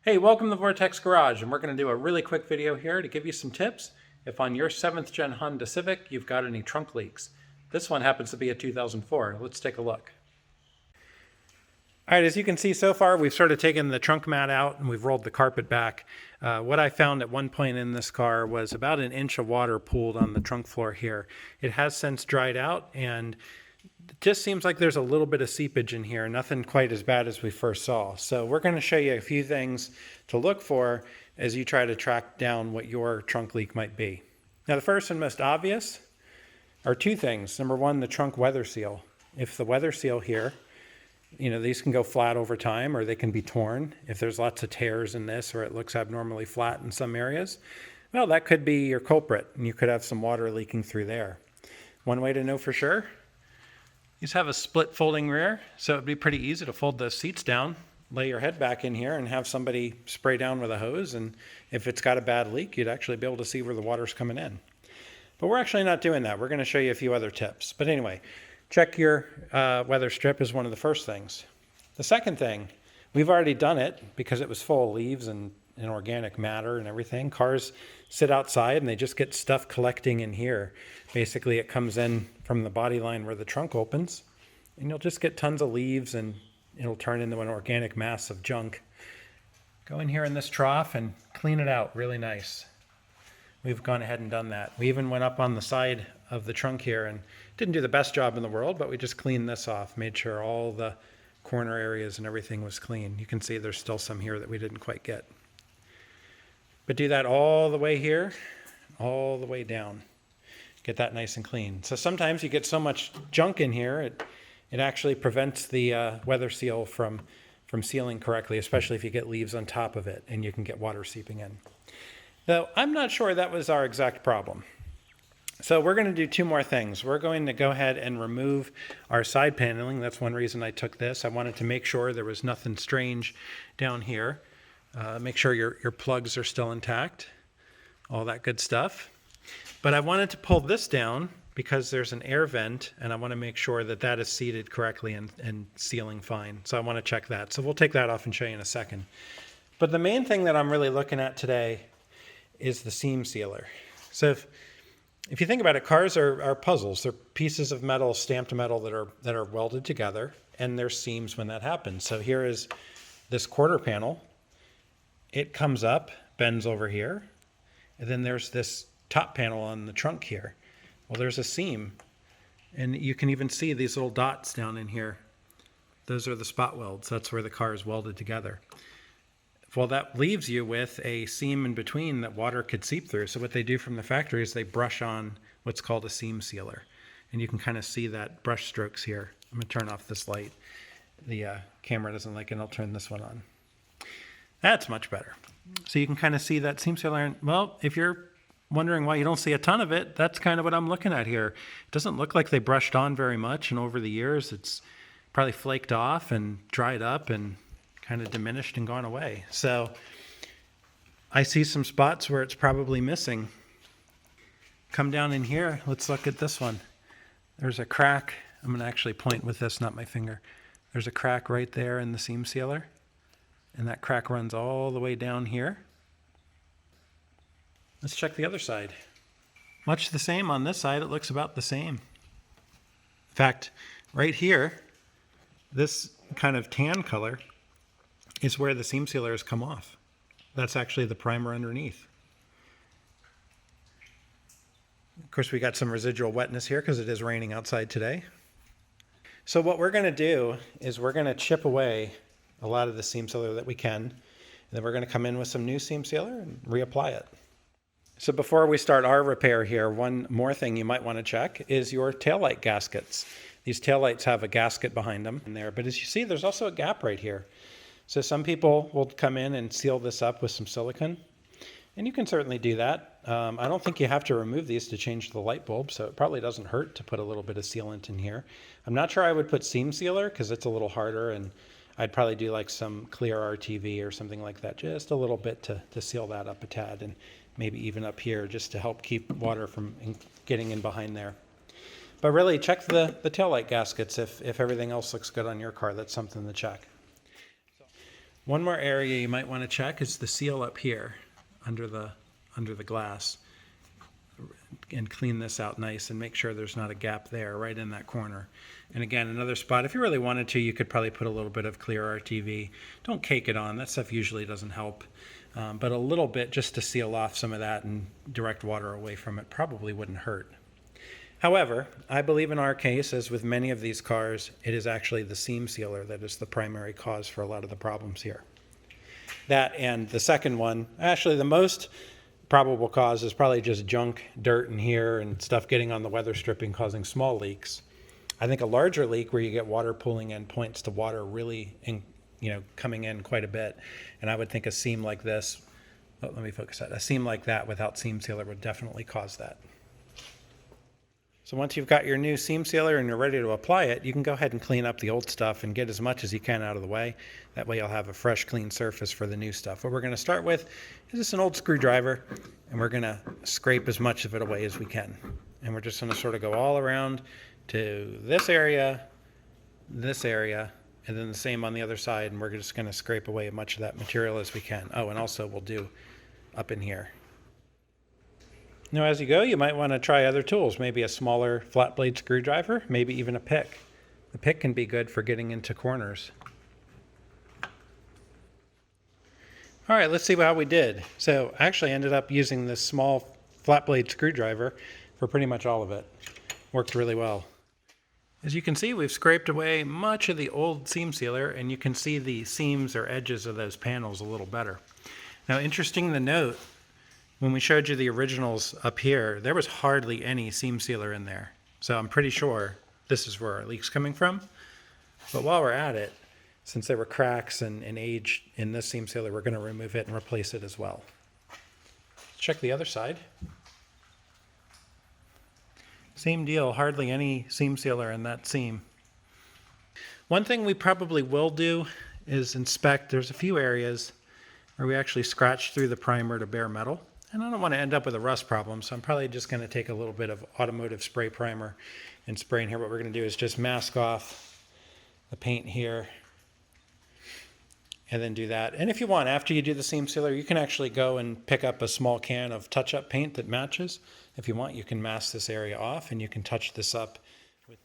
Hey, welcome to Vortex Garage, and we're going to do a really quick video here to give you some tips if on your 7th Gen Honda Civic you've got any trunk leaks. This one happens to be a 2004. Let's take a look. All right, as you can see so far, we've sort of taken the trunk mat out and we've rolled the carpet back. What I found at one point in this car was about an inch of water pooled on the trunk floor here. It has since dried out, and it just seems like there's a little bit of seepage in here, nothing quite as bad as we first saw. So we're going to show you a few things to look for as you try to track down what your trunk leak might be. Now, the first and most obvious are two things. Number one, the trunk weather seal. If the weather seal here, these can go flat over time or they can be torn. If there's lots of tears in this or it looks abnormally flat in some areas, well, that could be your culprit and you could have some water leaking through there. One way to know for sure, these have a split folding rear, so it'd be pretty easy to fold the seats down, lay your head back in here and have somebody spray down with a hose, and if it's got a bad leak, you'd actually be able to see where the water's coming in. But we're actually not doing that. We're going to show you a few other tips. But anyway, check your weather strip is one of the first things. The second thing, we've already done it because it was full of leaves and organic matter and everything. Cars sit outside and they just get stuff collecting in here. Basically, it comes in from the body line where the trunk opens, and you'll just get tons of leaves and it'll turn into an organic mass of junk. Go in here in this trough and clean it out really nice. We've gone ahead and done that. We even went up on the side of the trunk here and didn't do the best job in the world, but we just cleaned this off, made sure all the corner areas and everything was clean. You can see there's still some here that we didn't quite get. But do that all the way here, all the way down. Get that nice and clean. So sometimes you get so much junk in here, it actually prevents the weather seal from sealing correctly, especially if you get leaves on top of it and you can get water seeping in. Though I'm not sure that was our exact problem. So we're going to do two more things. We're going to go ahead and remove our side paneling. That's one reason I took this. I wanted to make sure there was nothing strange down here. Make sure your plugs are still intact, all that good stuff. But I wanted to pull this down because there's an air vent, and I want to make sure that that is seated correctly and sealing fine. So I want to check that. So we'll take that off and show you in a second. But the main thing that I'm really looking at today is the seam sealer. So if you think about it, cars are puzzles. They're pieces of metal, stamped metal that are welded together, and there's seams when that happens. So here is this quarter panel. It comes up, bends over here, and then there's this top panel on the trunk here. Well, there's a seam, and you can even see these little dots down in here. Those are the spot welds. That's where the car is welded together. Well, that leaves you with a seam in between that water could seep through. So what they do from the factory is they brush on what's called a seam sealer. And you can kind of see that brush strokes here. I'm going to turn off this light. The camera doesn't like it. I'll turn this one on. That's much better. So you can kind of see that seam sealer. And, well, if you're wondering why you don't see a ton of it, that's kind of what I'm looking at here. It doesn't look like they brushed on very much, and over the years it's probably flaked off and dried up and kind of diminished and gone away. So I see some spots where it's probably missing. Come down in here. Let's look at this one. There's a crack. I'm going to actually point with this, not my finger. There's a crack right there in the seam sealer. And that crack runs all the way down here. Let's check the other side. Much the same on this side. It looks about the same. In fact, right here, this kind of tan color is where the seam sealer has come off. That's actually the primer underneath. Of course, we got some residual wetness here because it is raining outside today. So what we're going to do is we're going to chip away a lot of the seam sealer that we can, and then we're going to come in with some new seam sealer and reapply it. So before we start our repair here, one more thing you might want to check is your taillight gaskets. These taillights have a gasket behind them in there, but as you see, there's also a gap right here. So some people will come in and seal this up with some silicone, and you can certainly do that. I don't think you have to remove these to change the light bulb, so it probably doesn't hurt to put a little bit of sealant in here. I'm not sure I would put seam sealer because it's a little harder, and I'd probably do like some clear RTV or something like that, just a little bit to seal that up a tad, and maybe even up here just to help keep water from getting in behind there. But really check the taillight gaskets if everything else looks good on your car. That's something to check. One more area you might want to check is the seal up here under the glass, and clean this out nice and make sure there's not a gap there right in that corner. And again, another spot, if you really wanted to, you could probably put a little bit of clear RTV. Don't cake it on, that stuff usually doesn't help. But a little bit just to seal off some of that and direct water away from it probably wouldn't hurt. However, I believe in our case, as with many of these cars, it is actually the seam sealer that is the primary cause for a lot of the problems here. That and the second one, actually the most probable cause is probably just junk, dirt in here and stuff getting on the weather stripping causing small leaks. I think a larger leak where you get water pooling in points to water really coming in quite a bit. And I would think a seam like this, let me focus that, a seam like that without seam sealer would definitely cause that. So once you've got your new seam sealer and you're ready to apply it, you can go ahead and clean up the old stuff and get as much as you can out of the way. That way you'll have a fresh, clean surface for the new stuff. What we're going to start with is just an old screwdriver, and we're going to scrape as much of it away as we can. And we're just going to sort of go all around to this area, and then the same on the other side, and we're just going to scrape away as much of that material as we can. Oh, and also we'll do up in here. Now, as you go, you might want to try other tools, maybe a smaller flat blade screwdriver, maybe even a pick. The pick can be good for getting into corners. All right, let's see how we did. So I actually ended up using this small flat blade screwdriver for pretty much all of it. Worked really well. As you can see, we've scraped away much of the old seam sealer, and you can see the seams or edges of those panels a little better. Now, interesting to note, when we showed you the originals up here, there was hardly any seam sealer in there. So I'm pretty sure this is where our leak's coming from. But while we're at it, since there were cracks and age in this seam sealer, we're going to remove it and replace it as well. Let's check the other side. Same deal, hardly any seam sealer in that seam. One thing we probably will do is inspect. There's a few areas where we actually scratched through the primer to bare metal. And I don't want to end up with a rust problem, so I'm probably just going to take a little bit of automotive spray primer and spray in here. What we're going to do is just mask off the paint here and then do that. And if you want, after you do the seam sealer, you can actually go and pick up a small can of touch-up paint that matches. If you want, you can mask this area off and you can touch this up with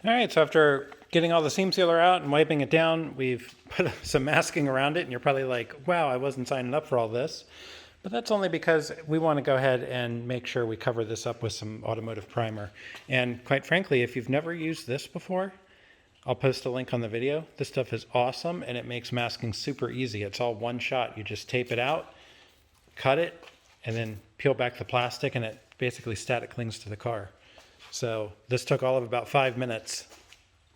All right, so after getting all the seam sealer out and wiping it down, we've put some masking around it, and you're probably like, wow, I wasn't signing up for all this. But that's only because we want to go ahead and make sure we cover this up with some automotive primer. And quite frankly, if you've never used this before, I'll post a link on the video. This stuff is awesome, and it makes masking super easy. It's all one shot. You just tape it out, cut it, and then peel back the plastic, and it basically static clings to the car. So this took all of about 5 minutes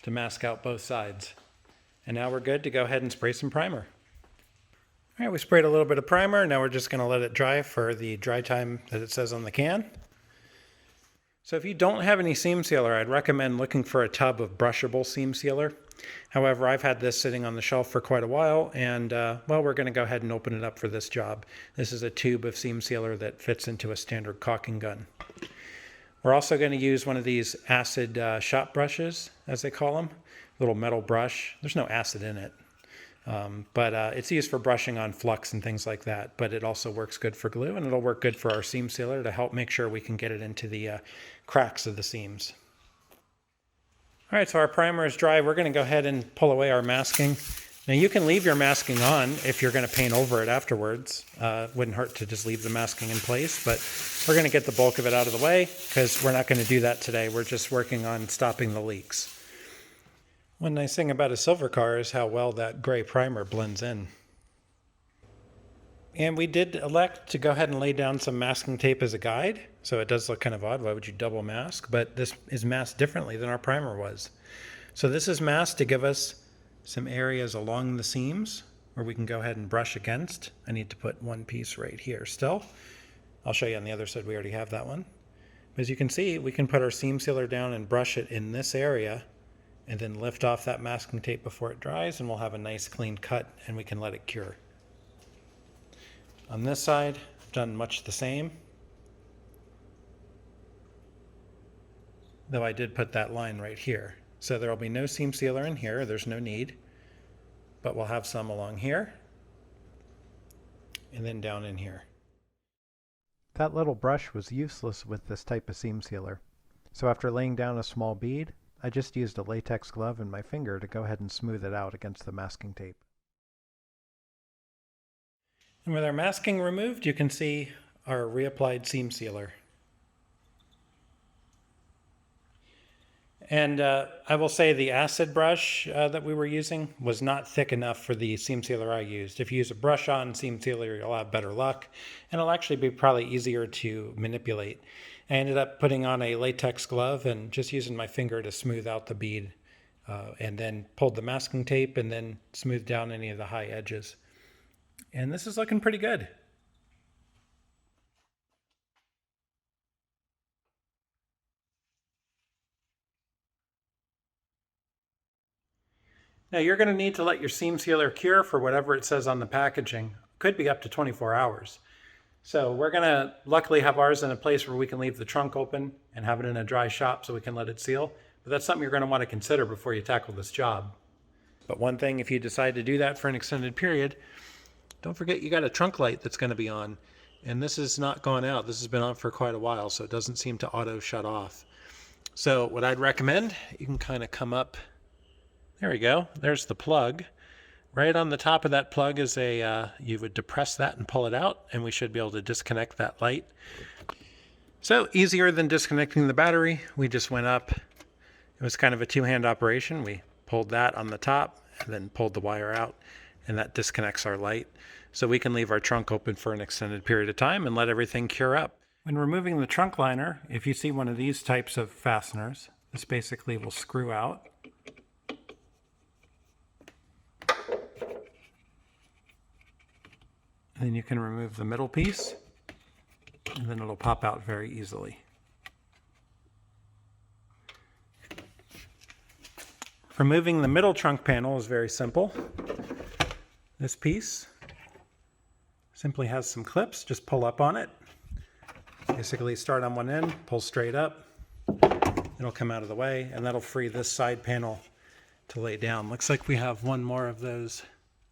to mask out both sides. And now we're good to go ahead and spray some primer. All right, we sprayed a little bit of primer. Now we're just going to let it dry for the dry time that it says on the can. So if you don't have any seam sealer, I'd recommend looking for a tub of brushable seam sealer. However, I've had this sitting on the shelf for quite a while, and well, we're going to go ahead and open it up for this job. This is a tube of seam sealer that fits into a standard caulking gun. We're also going to use one of these acid shop brushes, as they call them, little metal brush. There's no acid in it, but it's used for brushing on flux and things like that, but it also works good for glue, and it'll work good for our seam sealer to help make sure we can get it into the cracks of the seams. All right, so our primer is dry. We're going to go ahead and pull away our masking. Now you can leave your masking on if you're going to paint over it afterwards. Wouldn't hurt to just leave the masking in place, but we're going to get the bulk of it out of the way because we're not going to do that today. We're just working on stopping the leaks. One nice thing about a silver car is how well that gray primer blends in. And we did elect to go ahead and lay down some masking tape as a guide. So it does look kind of odd. Why would you double mask? But this is masked differently than our primer was. So this is masked to give us some areas along the seams where we can go ahead and brush against. I need to put one piece right here still. I'll show you on the other side. We already have that one. But as you can see, we can put our seam sealer down and brush it in this area and then lift off that masking tape before it dries, and we'll have a nice clean cut and we can let it cure. On this side, I've done much the same. Though I did put that line right here. So there will be no seam sealer in here, there's no need. But we'll have some along here. And then down in here. That little brush was useless with this type of seam sealer. So after laying down a small bead, I just used a latex glove and my finger to go ahead and smooth it out against the masking tape. And with our masking removed, you can see our reapplied seam sealer. And I will say the acid brush that we were using was not thick enough for the seam sealer I used. If you use a brush-on seam sealer, you'll have better luck, and it'll actually be probably easier to manipulate. I ended up putting on a latex glove and just using my finger to smooth out the bead, and then pulled the masking tape and then smoothed down any of the high edges. And this is looking pretty good. Now you're going to need to let your seam sealer cure for whatever it says on the packaging. Could be up to 24 hours. So we're going to luckily have ours in a place where we can leave the trunk open and have it in a dry shop so we can let it seal. But that's something you're going to want to consider before you tackle this job. But one thing, if you decide to do that for an extended period, don't forget you got a trunk light that's going to be on. And this has not gone out. This has been on for quite a while, so it doesn't seem to auto shut off. So what I'd recommend, you can kind of come up. There we go. There's the plug. Right on the top of that plug is a, you would depress that and pull it out, and we should be able to disconnect that light. So easier than disconnecting the battery. We just went up. It was kind of a two-hand operation. We pulled that on the top and then pulled the wire out, and that disconnects our light. So we can leave our trunk open for an extended period of time and let everything cure up. When removing the trunk liner, if you see one of these types of fasteners, this basically will screw out. And then you can remove the middle piece, and then it'll pop out very easily. Removing the middle trunk panel is very simple. This piece simply has some clips, just pull up on it. Basically start on one end, pull straight up, it'll come out of the way, and that'll free this side panel to lay down. Looks like we have one more of those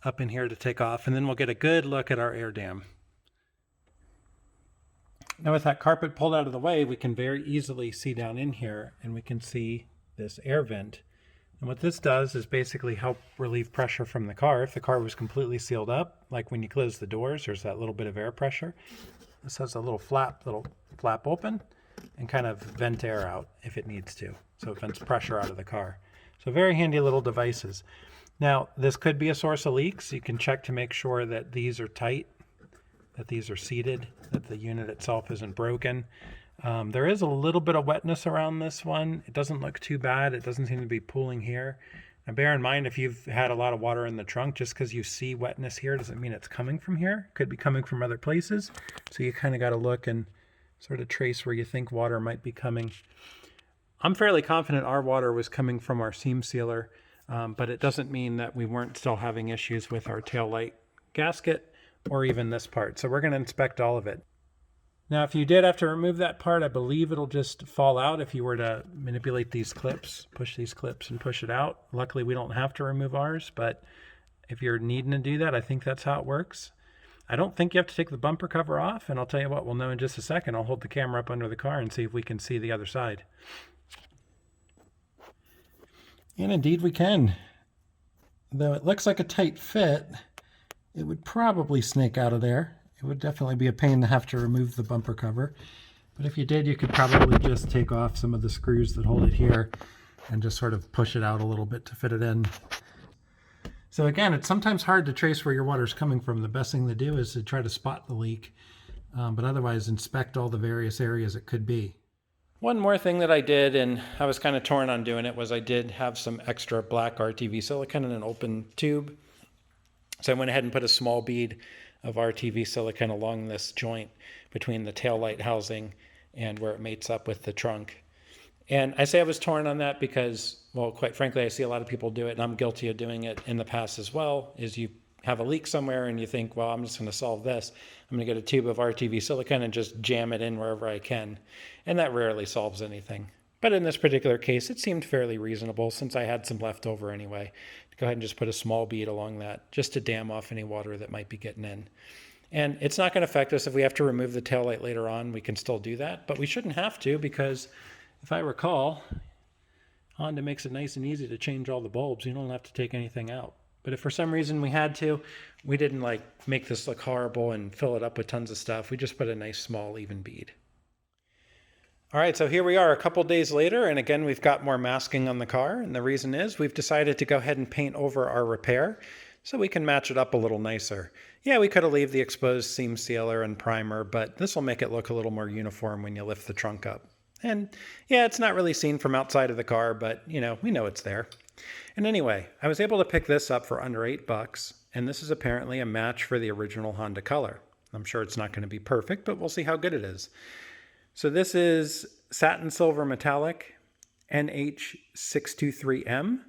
up in here to take off, and then we'll get a good look at our air dam. Now with that carpet pulled out of the way, we can very easily see down in here, and we can see this air vent. And what this does is basically help relieve pressure from the car. If the car was completely sealed up, like when you close the doors, there's that little bit of air pressure. This has a little flap open and kind of vent air out if it needs to. So it vents pressure out of the car. So very handy little devices. Now, this could be a source of leaks. You can check to make sure that these are tight, that these are seated, that the unit itself isn't broken. There is a little bit of wetness around this one. It doesn't look too bad. It doesn't seem to be pooling here. Now, bear in mind, if you've had a lot of water in the trunk, just because you see wetness here doesn't mean it's coming from here. It could be coming from other places. So you kind of got to look and sort of trace where you think water might be coming. I'm fairly confident our water was coming from our seam sealer. But it doesn't mean that we weren't still having issues with our tail light gasket or even this part. So we're going to inspect all of it. Now, if you did have to remove that part, I believe it'll just fall out if you were to manipulate these clips, push these clips and push it out. Luckily, we don't have to remove ours, but if you're needing to do that, I think that's how it works. I don't think you have to take the bumper cover off, and I'll tell you what, we'll know in just a second. I'll hold the camera up under the car and see if we can see the other side. And indeed we can. Though it looks like a tight fit, it would probably snake out of there. It would definitely be a pain to have to remove the bumper cover. But if you did, you could probably just take off some of the screws that hold it here and just sort of push it out a little bit to fit it in. So again, it's sometimes hard to trace where your water's coming from. The best thing to do is to try to spot the leak, but otherwise inspect all the various areas it could be. One more thing that I did, and I was kind of torn on doing it, was I did have some extra black RTV silicone in an open tube. So I went ahead and put a small bead of RTV silicone along this joint between the tail light housing and where it mates up with the trunk. And I say I was torn on that because, well, quite frankly, I see a lot of people do it, and I'm guilty of doing it in the past as well, is you have a leak somewhere and you think, well, I'm just going to solve this. I'm going to get a tube of RTV silicone and just jam it in wherever I can. And that rarely solves anything. But in this particular case, it seemed fairly reasonable since I had some left over anyway. Go ahead and just put a small bead along that just to dam off any water that might be getting in. And it's not going to affect us if we have to remove the taillight later on. We can still do that, but we shouldn't have to because if I recall, Honda makes it nice and easy to change all the bulbs. You don't have to take anything out. But if for some reason we had to, we didn't like make this look horrible and fill it up with tons of stuff. We just put a nice small even bead. All right, so here we are a couple days later, and again, we've got more masking on the car. And the reason is we've decided to go ahead and paint over our repair so we can match it up a little nicer. Yeah, we could have left the exposed seam sealer and primer, but this will make it look a little more uniform when you lift the trunk up. And yeah, it's not really seen from outside of the car, but we know it's there. And anyway, I was able to pick this up for under $8, and this is apparently a match for the original Honda color. I'm sure it's not going to be perfect, but we'll see how good it is. So this is satin silver metallic NH623M.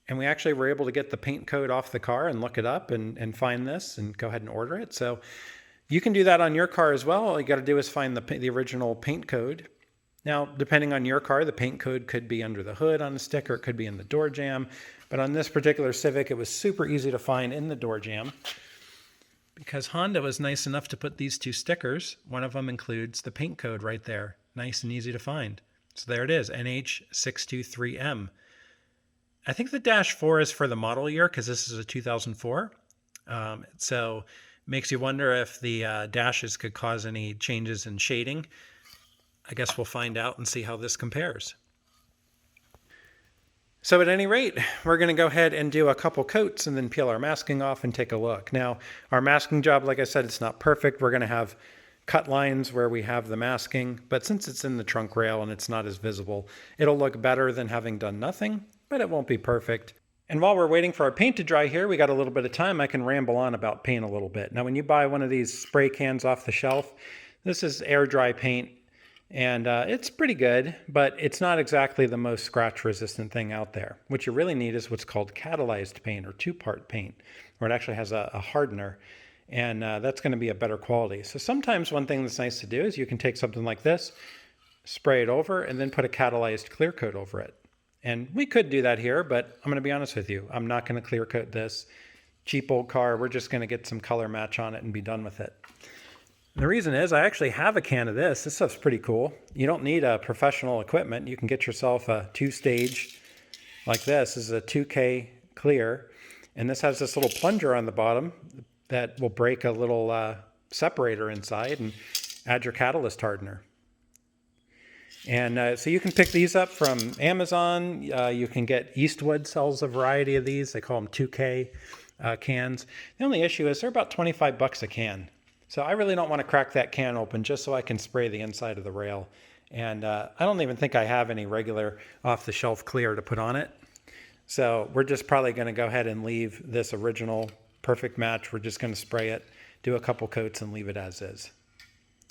And we actually were able to get the paint code off the car and look it up and find this and go ahead and order it. So you can do that on your car as well. All you got to do is find the original paint code. Now, depending on your car, the paint code could be under the hood on the sticker. It could be in the door jamb. But on this particular Civic, it was super easy to find in the door jamb because Honda was nice enough to put these two stickers. One of them includes the paint code right there. Nice and easy to find. So there it is, NH623M. I think the -4 is for the model year because this is a 2004. So makes you wonder if the dashes could cause any changes in shading. I guess we'll find out and see how this compares. So at any rate, we're going to go ahead and do a couple coats and then peel our masking off and take a look. Now, our masking job, like I said, it's not perfect. We're going to have cut lines where we have the masking, but since it's in the trunk rail and it's not as visible, it'll look better than having done nothing, but it won't be perfect. And while we're waiting for our paint to dry here, we got a little bit of time. I can ramble on about paint a little bit. Now, when you buy one of these spray cans off the shelf, this is air dry paint. And it's pretty good, but it's not exactly the most scratch resistant thing out there. What you really need is what's called catalyzed paint or two-part paint, where it actually has a hardener, and that's going to be a better quality. So sometimes one thing that's nice to do is you can take something like this, spray it over, and then put a catalyzed clear coat over it. And we could do that here, but I'm going to be honest with you. I'm not going to clear coat this cheap old car. We're just going to get some color match on it and be done with it. The reason is I actually have a can of this. This stuff's pretty cool. You don't need professional equipment. You can get yourself a 2-stage like this. This is a 2K clear. And this has this little plunger on the bottom that will break a little separator inside and add your catalyst hardener. And so you can pick these up from Amazon. You can get Eastwood sells a variety of these. They call them 2K cans. The only issue is they're about $25 a can. So I really don't want to crack that can open just so I can spray the inside of the rail. And I don't even think I have any regular off-the-shelf clear to put on it. So we're just probably going to go ahead and leave this original perfect match. We're just going to spray it, do a couple coats, and leave it as is.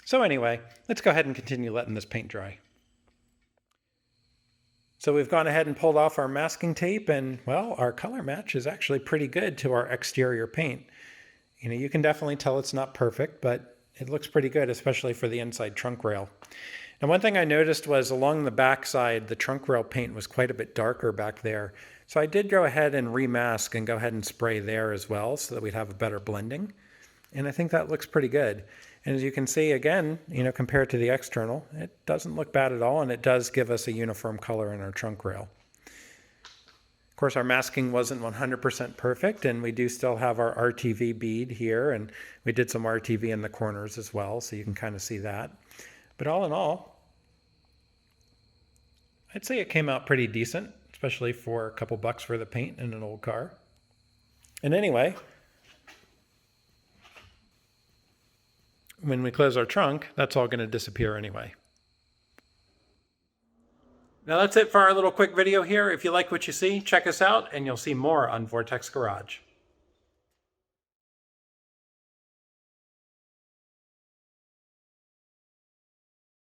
So anyway, let's go ahead and continue letting this paint dry. So we've gone ahead and pulled off our masking tape, and well, our color match is actually pretty good to our exterior paint. You can definitely tell it's not perfect, but it looks pretty good, especially for the inside trunk rail. And one thing I noticed was along the back side, the trunk rail paint was quite a bit darker back there. So I did go ahead and remask and go ahead and spray there as well so that we'd have a better blending. And I think that looks pretty good. And as you can see, again, compared to the external, it doesn't look bad at all, and it does give us a uniform color in our trunk rail. Of course, our masking wasn't 100% perfect, and we do still have our RTV bead here, and we did some RTV in the corners as well, so you can kind of see that. But all in all, I'd say it came out pretty decent, especially for a couple bucks for the paint in an old car. And anyway, when we close our trunk, that's all going to disappear anyway. Now that's it for our little quick video here. If you like what you see, check us out and you'll see more on Vortex Garage.